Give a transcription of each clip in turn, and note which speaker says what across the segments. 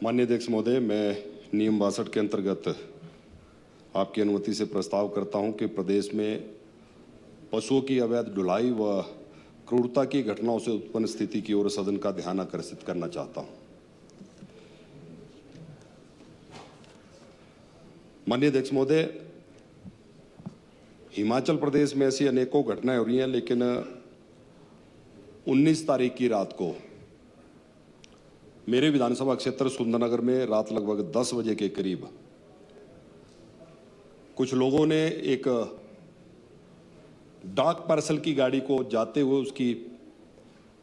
Speaker 1: माननीय अध्यक्ष महोदय, मैं नियम 62 के अंतर्गत आपकी अनुमति से प्रस्ताव करता हूं कि प्रदेश में पशुओं की अवैध ढुलाई व क्रूरता की घटनाओं से उत्पन्न स्थिति की ओर सदन का ध्यान आकर्षित करना चाहता हूं। माननीय अध्यक्ष महोदय, हिमाचल प्रदेश में ऐसी अनेकों घटनाएं हो रही हैं, लेकिन 19 तारीख की रात को मेरे विधानसभा क्षेत्र सुंदरनगर में रात लगभग 10 बजे के करीब कुछ लोगों ने एक डाक पार्सल की गाड़ी को जाते हुए उसकी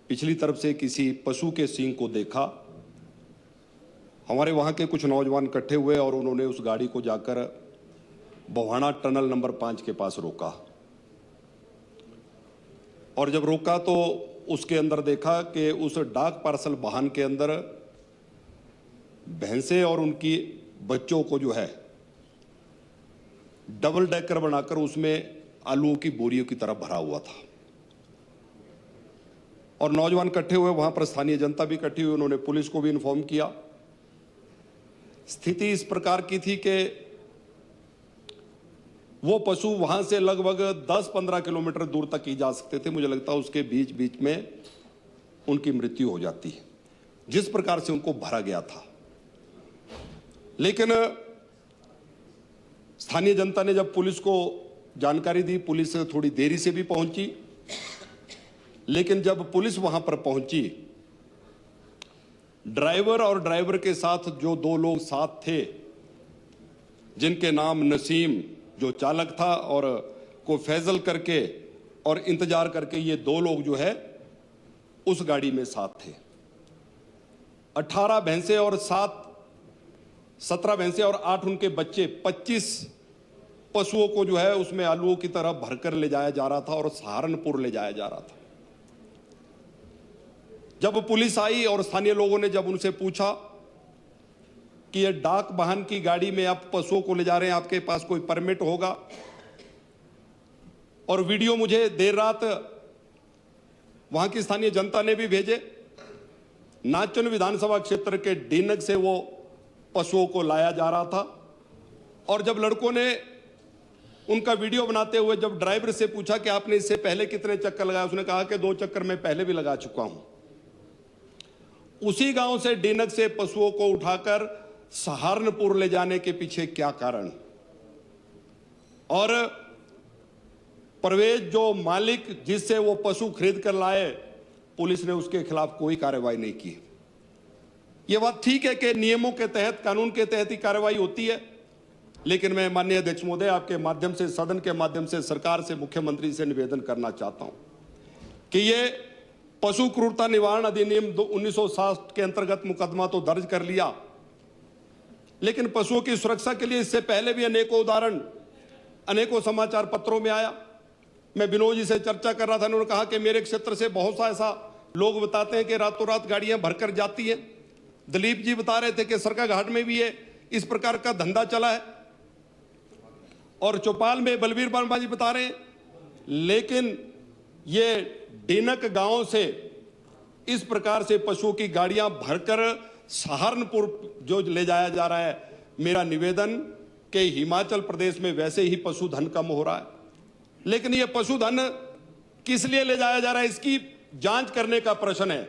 Speaker 1: पिछली तरफ से किसी पशु के सींग को देखा। हमारे वहां के कुछ नौजवान इकट्ठे हुए और उन्होंने उस गाड़ी को जाकर बवाना टनल नंबर 5 के पास रोका, और जब रोका तो उसके अंदर देखा कि उस डाक पार्सल वाहन के अंदर भैंसे और उनकी बच्चों को जो है डबल डेकर बनाकर उसमें आलूओं की बोरियों की तरह भरा हुआ था। और नौजवान इकट्ठे हुए, वहां पर स्थानीय जनता भी इकट्ठी हुई, उन्होंने पुलिस को भी इन्फॉर्म किया। स्थिति इस प्रकार की थी कि वो पशु वहां से लगभग 10-15 किलोमीटर दूर तक ही जा सकते थे। मुझे लगता है उसके बीच बीच में उनकी मृत्यु हो जाती है, जिस प्रकार से उनको भरा गया था। लेकिन स्थानीय जनता ने जब पुलिस को जानकारी दी, पुलिस थोड़ी देरी से भी पहुंची, लेकिन जब पुलिस वहां पर पहुंची, ड्राइवर और ड्राइवर के साथ जो 2 लोग साथ थे, जिनके नाम नसीम जो चालक था और को फैजल करके और इंतजार करके, ये 2 लोग जो है उस गाड़ी में साथ थे। 18 भैंसे और 17 भैंसे और 8 उनके बच्चे, 25 पशुओं को जो है उसमें आलूओं की तरह भरकर ले जाया जा रहा था और सहारनपुर ले जाया जा रहा था। जब पुलिस आई और स्थानीय लोगों ने जब उनसे पूछा कि ये डाक वाहन की गाड़ी में आप पशुओं को ले जा रहे हैं, आपके पास कोई परमिट होगा? और वीडियो मुझे देर रात वहां की स्थानीय जनता ने भी भेजे। नाचन विधानसभा क्षेत्र के डीनग से वो पशुओं को लाया जा रहा था, और जब लड़कों ने उनका वीडियो बनाते हुए जब ड्राइवर से पूछा कि आपने इससे पहले कितने चक्कर लगाए, उसने कहा कि 2 चक्कर मैं पहले भी लगा चुका हूं। उसी गांव से डीनग से पशुओं को उठाकर सहारनपुर ले जाने के पीछे क्या कारण? और परवेज जो मालिक जिससे वो पशु खरीद कर लाए, पुलिस ने उसके खिलाफ कोई कार्रवाई नहीं की। ये बात ठीक है कि नियमों के तहत, कानून के तहत ही कार्रवाई होती है, लेकिन मैं माननीय अध्यक्ष महोदय आपके माध्यम से, सदन के माध्यम से सरकार से, मुख्यमंत्री से निवेदन करना चाहता हूं कि ये पशु क्रूरता निवारण अधिनियम 1960 के अंतर्गत मुकदमा तो दर्ज कर लिया, लेकिन पशुओं की सुरक्षा के लिए इससे पहले भी अनेकों उदाहरण अनेकों समाचार पत्रों में आया। मैं विनोद जी से चर्चा कर रहा था, उन्होंने कहा कि मेरे क्षेत्र से बहुत सा ऐसा लोग बताते हैं कि रातों रात गाड़ियां भरकर जाती हैं। दिलीप जी बता रहे थे कि सरका घाट में भी ये इस प्रकार का धंधा चला है, और चौपाल में बलबीर वर्मा जी बता रहे हैं। लेकिन ये डीनक गांव से इस प्रकार से पशुओं की गाड़ियां भरकर सहारनपुर जो ले जाया जा रहा है, मेरा निवेदन कि हिमाचल प्रदेश में वैसे ही पशुधन कम हो रहा है, लेकिन यह पशुधन किस लिए ले जाया जा रहा है, इसकी जांच करने का प्रश्न है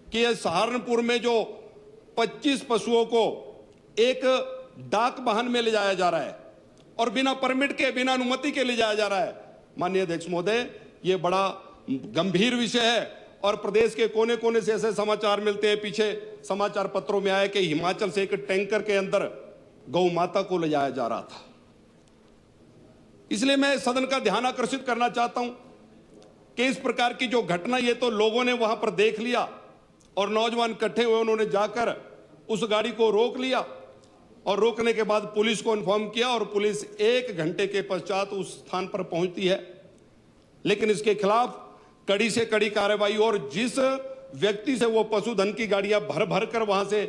Speaker 1: कि यह सहारनपुर में जो 25 पशुओं को एक डाक वाहन में ले जाया जा रहा है और बिना परमिट के, बिना अनुमति के ले जाया जा रहा है। माननीय अध्यक्ष महोदय, यह बड़ा गंभीर विषय है, और प्रदेश के कोने कोने से ऐसे समाचार मिलते हैं। पीछे समाचार पत्रों में आया कि हिमाचल से एक टैंकर के अंदर गौ माता को ले जाया जा रहा था। इसलिए मैं सदन का ध्यान आकर्षित करना चाहता हूं कि इस प्रकार की जो घटना, ये तो लोगों ने वहां पर देख लिया और नौजवान इकट्ठे हुए, उन्होंने जाकर उस गाड़ी को रोक लिया, और रोकने के बाद पुलिस को इन्फॉर्म किया, और पुलिस 1 घंटे के पश्चात उस स्थान पर पहुंचती है। लेकिन इसके खिलाफ कड़ी से कड़ी कार्रवाई, और जिस व्यक्ति से वो पशुधन की गाड़ियां भर भर कर वहां से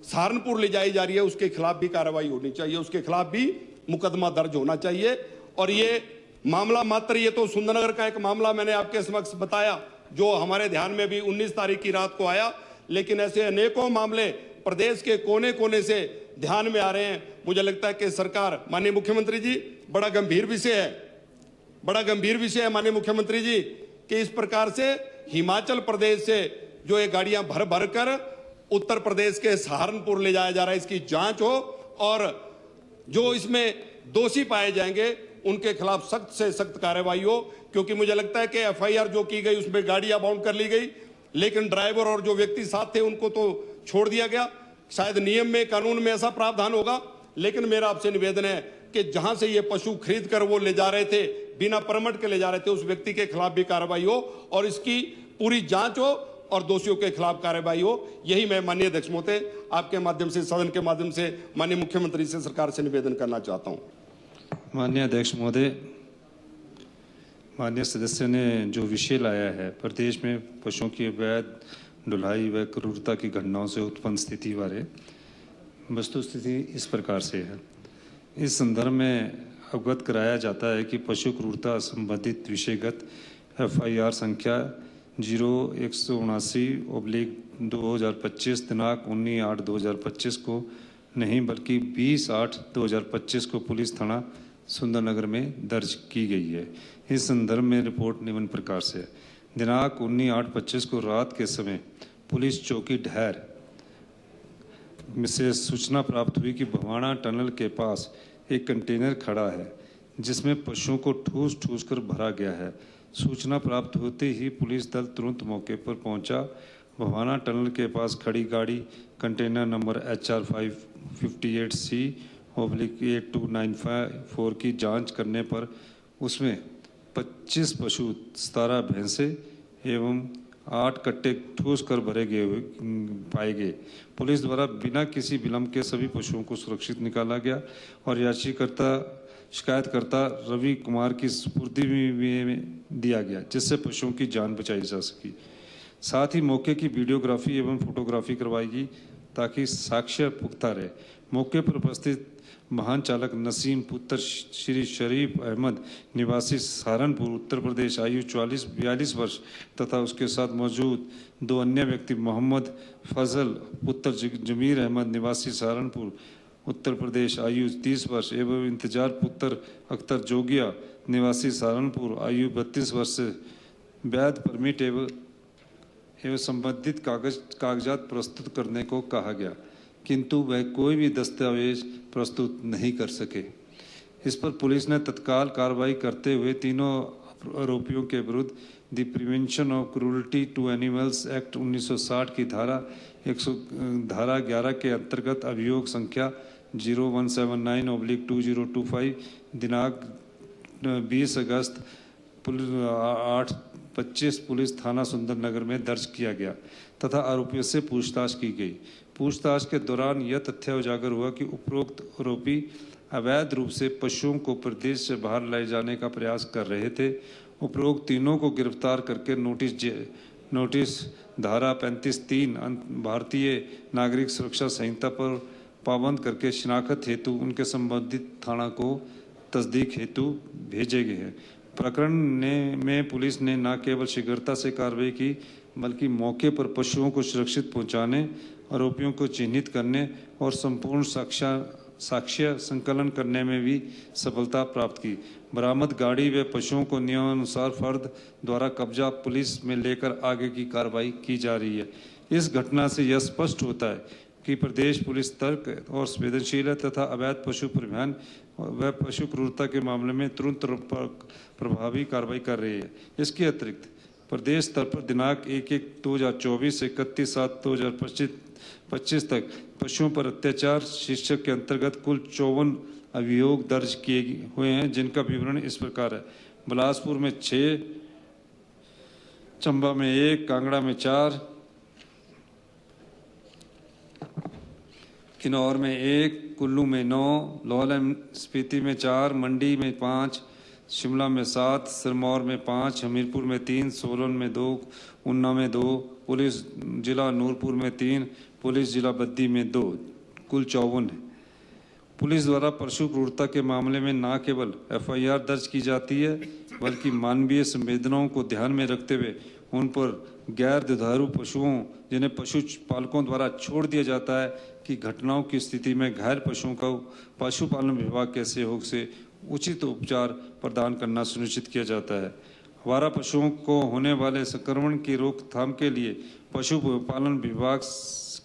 Speaker 1: सहारनपुर ले जाई जा रही है, उसके खिलाफ भी कार्रवाई होनी चाहिए, उसके खिलाफ भी मुकदमा दर्ज होना चाहिए। और ये मामला मात्र, ये तो सुंदरनगर का एक मामला मैंने आपके समक्ष बताया, जो हमारे ध्यान में भी 19 तारीख की रात को आया, लेकिन ऐसे अनेकों मामले प्रदेश के कोने कोने से ध्यान में आ रहे हैं। मुझे लगता है कि सरकार, माननीय मुख्यमंत्री जी, बड़ा गंभीर विषय है माननीय मुख्यमंत्री जी, कि इस प्रकार से हिमाचल प्रदेश से जो ये गाड़ियां भर भर कर उत्तर प्रदेश के सहारनपुर ले जाया जा रहा है, इसकी जांच हो और जो इसमें दोषी पाए जाएंगे उनके खिलाफ सख्त से सख्त कार्रवाई हो। क्योंकि मुझे लगता है कि एफआईआर जो की गई उसमें गाड़ियां बाउंड कर ली गई, लेकिन ड्राइवर और जो व्यक्ति साथ थे उनको तो छोड़ दिया गया। शायद नियम में, कानून में ऐसा प्रावधान होगा, लेकिन मेरा आपसे निवेदन है कि जहां से ये पशु खरीद कर वो ले जा रहे थे, बिना परमिट के ले जा रहे थे, उस व्यक्ति के खिलाफ भी कार्रवाई हो और इसकी पूरी जांच हो और दोषियों के खिलाफ कार्रवाई हो। यही मैं माननीय अध्यक्ष महोदय आपके माध्यम से, सदन के माध्यम से माननीय मुख्यमंत्री से, सरकार से निवेदन करना चाहता हूं।
Speaker 2: माननीय अध्यक्ष महोदय, माननीय सदस्य ने जो विषय लाया है, प्रदेश में पशुओं की अवैध ढुलाई व क्रूरता की घटनाओं से उत्पन्न स्थिति बारे वस्तुस्थिति इस प्रकार से है। इस संदर्भ में अवगत कराया जाता है कि पशु क्रूरता संबंधित विषयगत एफआईआर संख्या 0179/2025 दिनांक 19/8/2025 को नहीं बल्कि 20/8/2025 को पुलिस थाना सुंदरनगर में दर्ज की गई है। इस संदर्भ में रिपोर्ट निम्न प्रकार से है। दिनांक 19/8/25 को रात के समय पुलिस चौकी ढहर से सूचना प्राप्त हुई कि भवाना टनल के पास एक कंटेनर खड़ा है जिसमें पशुओं को ठूस ठूस कर भरा गया है। सूचना प्राप्त होते ही पुलिस दल तुरंत मौके पर पहुंचा। भवाना टनल के पास खड़ी गाड़ी कंटेनर नंबर HR 558C/8294 की जांच करने पर उसमें 25 पशु, 17 भैंसे एवं 8 कट्टे ठूस कर भरे गए पाए गए। पुलिस द्वारा बिना किसी विलंब के सभी पशुओं को सुरक्षित निकाला गया और शिकायतकर्ता रवि कुमार की सुपुर्दी में दिया गया, जिससे पशुओं की जान बचाई जा सकी। साथ ही मौके की वीडियोग्राफी एवं फोटोग्राफी करवाई गई ताकि साक्ष्य पुख्ता रहे। मौके पर उपस्थित वाहन चालक नसीम पुत्र श्री शरीफ अहमद निवासी सहारनपुर उत्तर प्रदेश आयु 42 वर्ष तथा उसके साथ मौजूद 2 अन्य व्यक्ति मोहम्मद फजल पुत्र जमीर अहमद निवासी सहारनपुर उत्तर प्रदेश आयु 30 वर्ष एवं इंतजार पुत्र अख्तर जोगिया निवासी सहारनपुर आयु 32 वर्ष से वैध परमिट एवं संबंधित कागजात प्रस्तुत करने को कहा गया, किंतु वह कोई भी दस्तावेज प्रस्तुत नहीं कर सके। इस पर पुलिस ने तत्काल कार्रवाई करते हुए तीनों आरोपियों के विरुद्ध the prevention of cruelty to animals act 1960 की धारा 11 के अंतर्गत अभियोग संख्या 0179/2025 दिनांक 20 अगस्त 8/25 पुलिस थाना सुंदरनगर में दर्ज किया गया तथा आरोपियों से पूछताछ की गई। पूछताछ के दौरान यह तथ्य उजागर हुआ कि उपरोक्त आरोपी अवैध रूप से पशुओं को प्रदेश से बाहर लाए जाने का प्रयास कर रहे थे। उपरोक्त तीनों को गिरफ्तार करके नोटिस धारा 35(3) भारतीय नागरिक सुरक्षा संहिता पर पाबंद करके शिनाख्त हेतु उनके संबंधित थाना को तस्दीक हेतु भेजे गए हैं। प्रकरण में पुलिस ने न केवल शीघ्रता से कार्रवाई की बल्कि मौके पर पशुओं को सुरक्षित पहुंचाने, आरोपियों को चिन्हित करने और संपूर्ण साक्ष्य संकलन करने में भी सफलता प्राप्त की। बरामद गाड़ी व पशुओं को नियमानुसार फर्द द्वारा कब्जा पुलिस में लेकर आगे की कार्रवाई की जा रही है। इस घटना से यह स्पष्ट होता है कि प्रदेश पुलिस तर्क और संवेदनशील है तथा अवैध पशु परिवहन व पशु क्रूरता के मामले में तुरंत प्रभावी कार्रवाई कर रही है। इसके अतिरिक्त प्रदेश स्तर पर दिनांक 1/1/2024 से 31/7/2025 तक पशुओं पर अत्याचार शीर्षक के अंतर्गत कुल 54 अभियोग दर्ज किए हुए हैं, जिनका विवरण इस प्रकार है। बिलासपुर में 6, चंबा में 1, कांगड़ा में 4, किन्नौर में 1, कुल्लू में 9, लाहौल स्पीति में 4, मंडी में 5, शिमला में 7, सिरमौर में 5, हमीरपुर में 3, सोलन में 2, ऊना में 2, पुलिस जिला नूरपुर में 3, पुलिस जिला बद्दी में 2, कुल 54 है। पुलिस द्वारा पशु क्रूरता के मामले में न केवल एफआईआर दर्ज की जाती है बल्कि मानवीय संवेदनाओं को ध्यान में रखते हुए उन पर गैर दुधारू पशुओं जिन्हें पशु पालकों द्वारा छोड़ दिया जाता है कि घटनाओं की स्थिति में घायल पशुओं को पशुपालन विभाग के सहयोग से उचित उपचार प्रदान करना सुनिश्चित किया जाता है। आवारा पशुओं को होने वाले संक्रमण की रोकथाम के लिए पशुपालन विभाग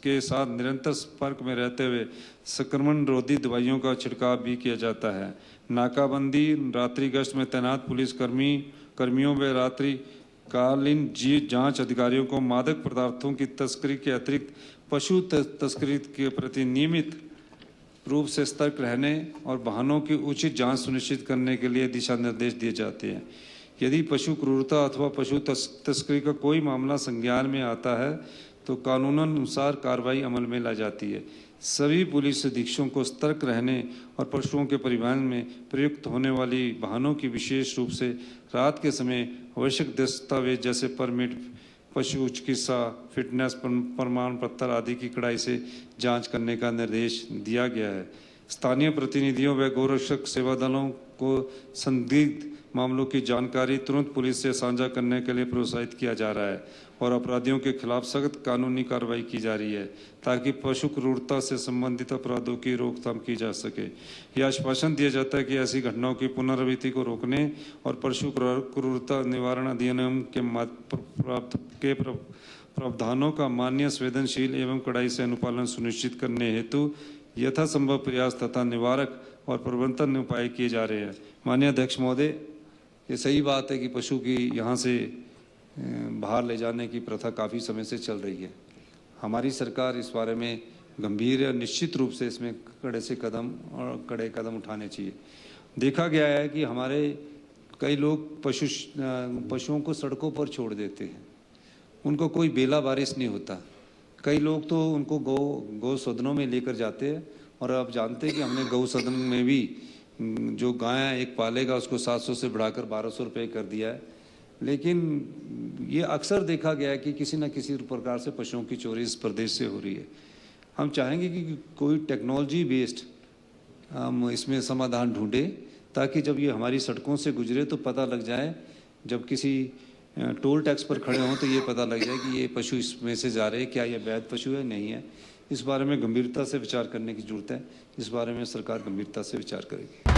Speaker 2: के साथ निरंतर संपर्क में रहते हुए संक्रमण रोधी दवाइयों का छिड़काव भी किया जाता है। नाकाबंदी, रात्रि गश्त में तैनात पुलिस कर्मियों व रात्रि कालीन जांच अधिकारियों को मादक पदार्थों की तस्करी के अतिरिक्त पशु तस्करी के प्रति नियमित रूप से सतर्क रहने और वाहनों की उचित जांच सुनिश्चित करने के लिए दिशा निर्देश दिए जाते हैं। यदि पशु क्रूरता अथवा पशु तस्करी का कोई मामला संज्ञान में आता है तो कानूनानुसार कार्रवाई अमल में लाई जाती है। सभी पुलिस अधीक्षकों को सतर्क रहने और पशुओं के परिवहन में प्रयुक्त होने वाली वाहनों की विशेष रूप से रात के समय आवश्यक दस्तावेज जैसे परमिट, पशु चिकित्सा, फिटनेस प्रमाण पत्र आदि की कड़ाई से जांच करने का निर्देश दिया गया है। स्थानीय प्रतिनिधियों व गोरक्षक सेवा दलों को संदिग्ध मामलों की जानकारी तुरंत पुलिस से साझा करने के लिए प्रोत्साहित किया जा रहा है और अपराधियों के खिलाफ सख्त कानूनी कार्रवाई की जा रही है ताकि पशु क्रूरता से संबंधित अपराधों की रोकथाम की जा सके। यह आश्वासन दिया जाता है कि ऐसी घटनाओं की पुनरावृत्ति को रोकने और पशु क्रूरता निवारण अधिनियम के प्रावधानों का मान्य, संवेदनशील एवं कड़ाई से अनुपालन सुनिश्चित करने हेतु यथासंभव प्रयास तथा निवारक और प्रबंधन उपाय किए जा रहे हैं। माननीय अध्यक्ष महोदय, ये सही बात है कि पशु की यहाँ से बाहर ले जाने की प्रथा काफ़ी समय से चल रही है। हमारी सरकार इस बारे में गंभीर और निश्चित रूप से इसमें कड़े कदम उठाने चाहिए। देखा गया है कि हमारे कई लोग पशुओं को सड़कों पर छोड़ देते हैं, उनको कोई बेला बारिश नहीं होता। कई लोग तो उनको गौ सदनों में लेकर जाते हैं और आप जानते हैं कि हमने गौ सदन में भी जो गाय एक पालेगा उसको 700 से बढ़ाकर 1200 रुपये कर दिया है। लेकिन ये अक्सर देखा गया है कि किसी न किसी प्रकार से पशुओं की चोरी इस प्रदेश से हो रही है। हम चाहेंगे कि कोई टेक्नोलॉजी बेस्ड हम इसमें समाधान ढूंढें ताकि जब ये हमारी सड़कों से गुजरे तो पता लग जाए, जब किसी टोल टैक्स पर खड़े हों तो ये पता लग जाए कि ये पशु इसमें से जा रहे हैं, क्या ये वैध पशु है नहीं है। इस बारे में गंभीरता से विचार करने की जरूरत है। इस बारे में सरकार गंभीरता से विचार करेगी।